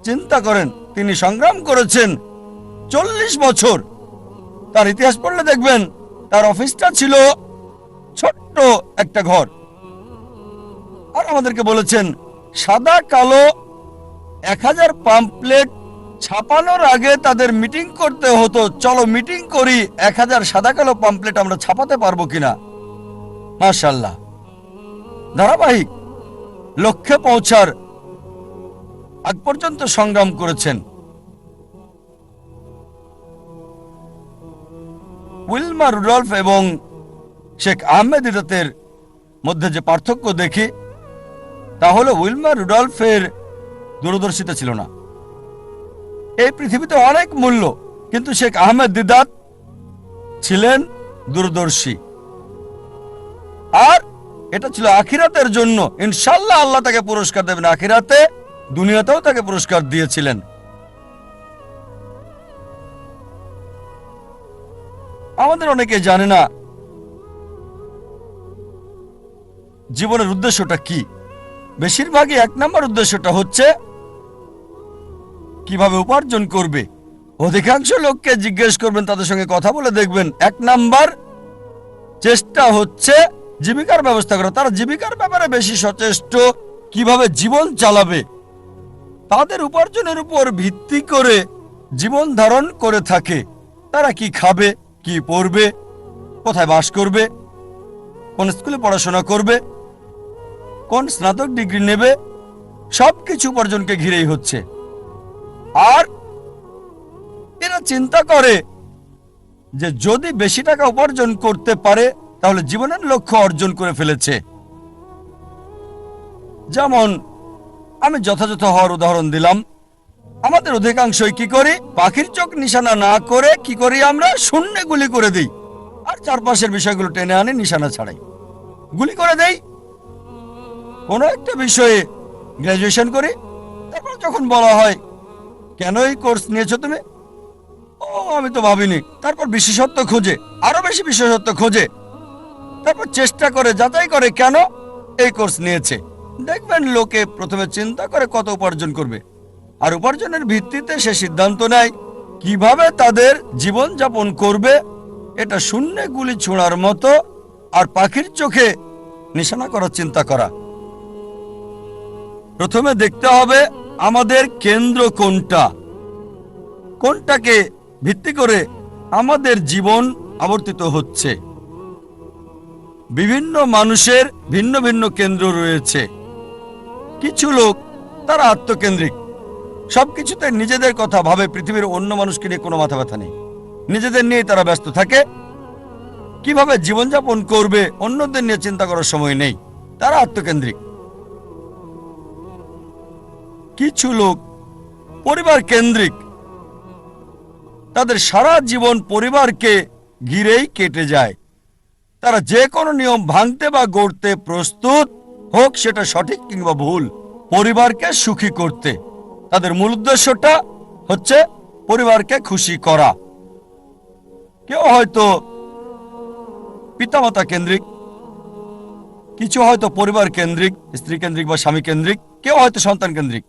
চিন্তা করেন, তিনি সংগ্রাম করেছেন 40 বছর। তার ইতিহাস পড়লে দেখবেন তার অফিসটা ছিল ছোট্ট একটা ঘর, আর আমাদেরকে বলেছেন সাদা কালো 1000 পাম্পলেট ছাপানোর আগে তাদের মিটিং করতে হতো। চলো মিটিং করি, 1000 সাদা কালো পাম্পলেট আমরা ছাপাতে পারবো কিনা। মাশাআল্লাহ, ধারাবাহিক লক্ষ্যে পৌঁছার আগ পর্যন্ত সংগ্রাম করেছেন। উইলমা রুডলফ এবং শেখ আহমেদ দিদাতের মধ্যে যে পার্থক্য দেখি, তা হলো উইলমা রুডলফের দূরদর্শিতা ছিল না। এই পৃথিবীতে অনেক মূল্য, কিন্তু শেখ আহমেদ দিদাত ছিলেন দূরদর্শী, আর এটা ছিল আখিরাতের জন্য। ইনশাল্লাহ আল্লাহ তাকে পুরস্কার দেবেন আখিরাতে, দুনিয়াতেও তাকে পুরস্কার দিয়েছিলেন। আমাদের অনেকে জানে না জীবনের উদ্দেশ্যটা কি। বেশিরভাগই 1 নম্বর উদ্দেশ্যটা হচ্ছে কিভাবে উপার্জন করবে। অধিকাংশ লোককে জিজ্ঞেস করবেন, তাদের সঙ্গে কথা বলে দেখবেন 1 নাম্বার চেষ্টা হচ্ছে জীবিকার ব্যবস্থা করা। তারা জীবিকার ব্যাপারে বেশি সচেষ্ট, কিভাবে জীবন চালাবে। তাদের উপার্জনের উপর ভিত্তি করে জীবন ধারণ করে থাকে। তারা কি খাবে, কি পরবে, কোথায় বাস করবে, কোন স্কুলে পড়াশোনা করবে, কোন স্নাতক ডিগ্রি নেবে, সবকিছু উপার্জনকে ঘিরেই হচ্ছে। আর এরা চিন্তা করে যে যদি বেশি টাকা উপার্জন করতে পারে তাহলে জীবনের লক্ষ্য অর্জন করে ফেলেছে। যেমন আমি যথাযথ হওয়ার উদাহরণ দিলাম। আমাদের অধিকাংশই কি করি, পাখির চোখ নিশানা না করে কি করি, আমরা শূন্যে গুলি করে দিই আর চারপাশের বিষয়গুলো টেনে আনি নিশানা ছাড়াই গুলি করে দেই। কোনো একটা বিষয়ে গ্র্যাজুয়েশন করি, তারপর যখন বলা হয় কেন এই কোর্স নিয়েছো তুমি, ও আমি তো ভাবিনি। তারপর বিশেষত্ব খোঁজে, আরো বেশি বিশেষত্ব খোঁজে, তারপর চেষ্টা করে যাচাই করে কেন এই কোর্স নিয়েছে। দেখবেন লোকে প্রথমে চিন্তা করে কত উপার্জন করবে, আর উপার্জনের ভিত্তিতে সে সিদ্ধান্ত নেয় কিভাবে তাদের জীবন যাপন করবে। এটা শূন্যে গুলি ছোঁড়ার মতো আর পাখির চোখে নিশানা করার চিন্তা করা। প্রথমে দেখতে হবে আমাদের কেন্দ্র কোনটা, কোনটাকে ভিত্তি করে আমাদের জীবন আবর্তিত হচ্ছে। বিভিন্ন মানুষের ভিন্ন ভিন্ন কেন্দ্র রয়েছে। কিছু লোক তারা আত্মকেন্দ্রিক, সবকিছুতে নিজেদের কথা ভাবে, পৃথিবীর অন্য মানুষকে নিয়ে কোনো মাথা ব্যথা নেই, নিজেদের নিয়ে তারা ব্যস্ত থাকে। কিভাবে জীবনযাপন করবে অন্যদের নিয়ে চিন্তা করার সময় নেই, তারা আত্মকেন্দ্রিক। কিছু লোক পরিবার কেন্দ্রিক, তাদের সারা জীবন পরিবারকে ঘিরেই কেটে যায়। তারা যে কোনো নিয়ম ভাঙতে বা গড়তে প্রস্তুত, হোক সেটা সঠিক কিংবা ভুল, পরিবারকে সুখী করতে। তাদের মূল উদ্দেশ্যটা হচ্ছে পরিবারকে খুশি করা। কেউ হয়তো পিতামাতা কেন্দ্রিক, কিছু হয়তো পরিবার কেন্দ্রিক, স্ত্রী কেন্দ্রিক বা স্বামী কেন্দ্রিক, কেউ হয়তো সন্তান কেন্দ্রিক।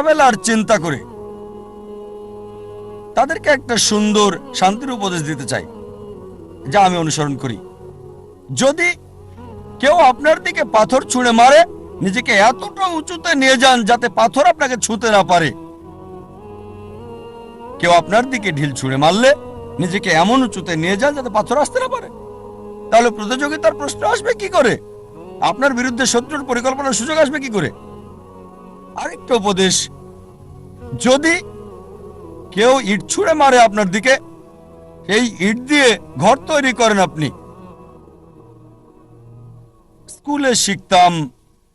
ঝামেলার চিন্তা করে তাদেরকে একটা সুন্দর শান্তির উপদেশ দিতে চাই, যা আমি অনুসরণ করি। যদি কেউ আপনার দিকে পাথর ছুঁড়ে মারে, নিজেকে এতটা উঁচুতে নিয়ে যান যাতে পাথর আপনাকে ছুঁতে না পারে। কেউ আপনার দিকে ঢিল ছুঁড়ে মারলে নিজেকে এমন উঁচুতে নিয়ে যান যাতে পাথর আসতে না পারে। তাহলে প্রতিযোগিতার প্রশ্ন আসবে কি করে? আপনার বিরুদ্ধে শত্রুর পরিকল্পনার সুযোগ আসবে কি করে? আরেকটা উপদেশ, যদি কেউ ইট ছুঁড়ে মারে আপনার দিকে, এই ইট দিয়ে ঘর তৈরি করেন আপনি। স্কুলে শিখতাম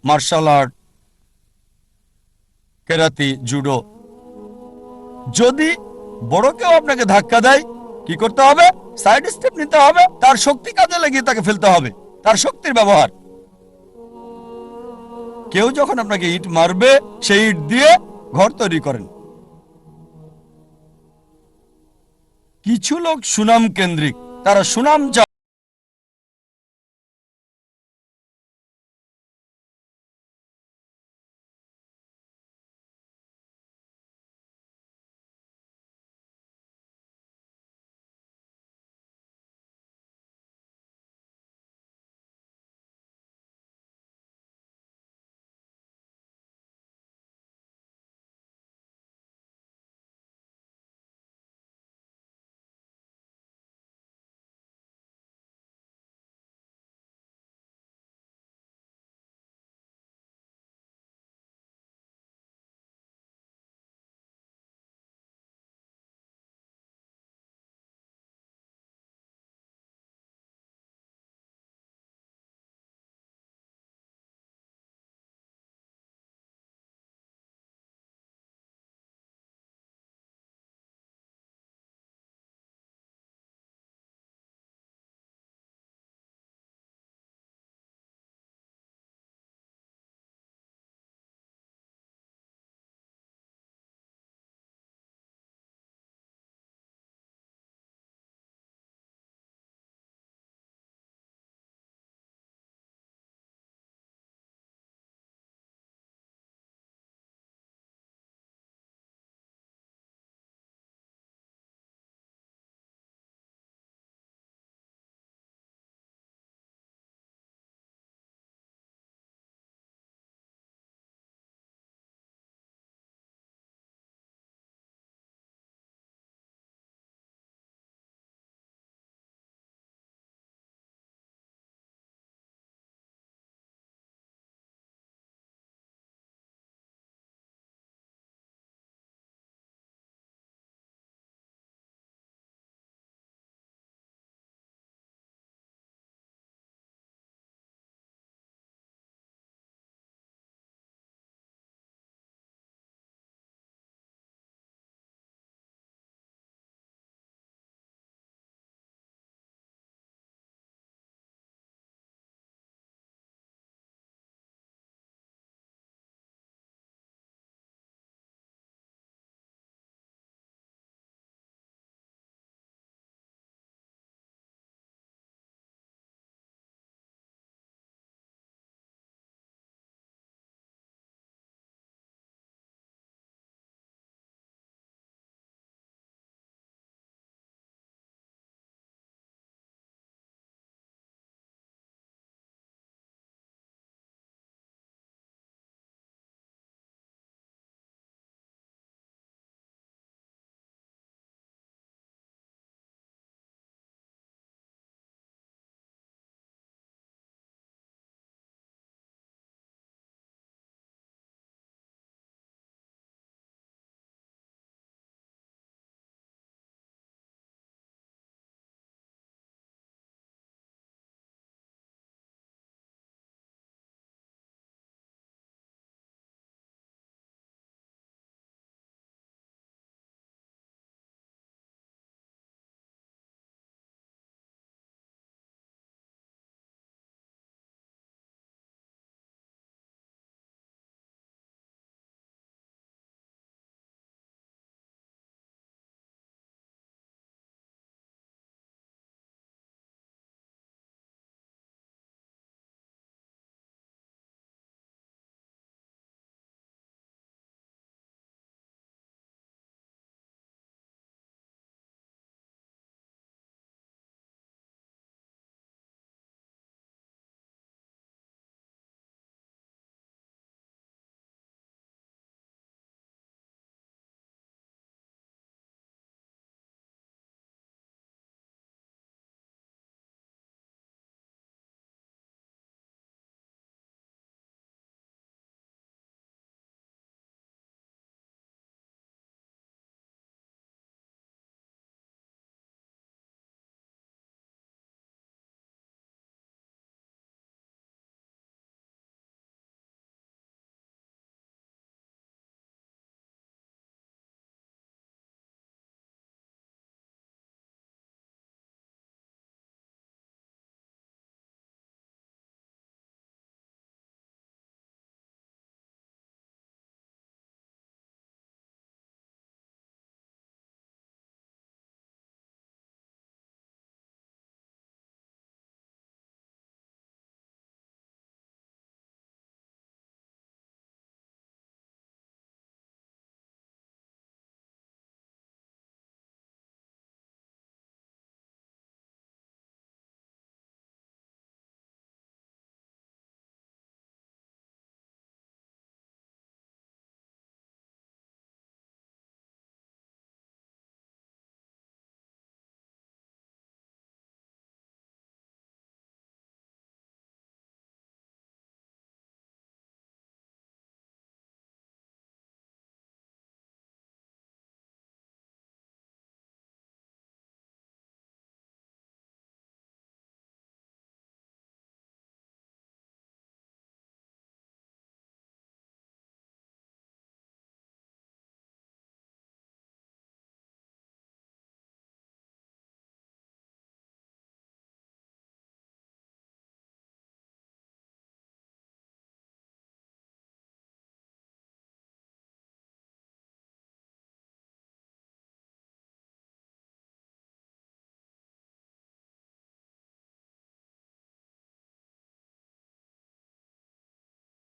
মার্শাল আর্ট, কেরাতি, জুডো। যদি বড় কেউ আপনাকে ধাক্কা দেয়, কি করতে হবে? সাইড স্টেপ নিতে হবে, তার শক্তি কাজে লাগিয়ে তাকে ফেলতে হবে, তার শক্তির ব্যবহার। কেউ যখন আপনাকে ইট মারবে, সেই ইট দিয়ে ঘর তৈরি করেন। কিছু লোক সুনাম কেন্দ্রিক, তারা সুনাম চায়।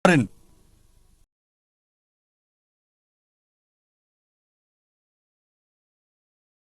পারেন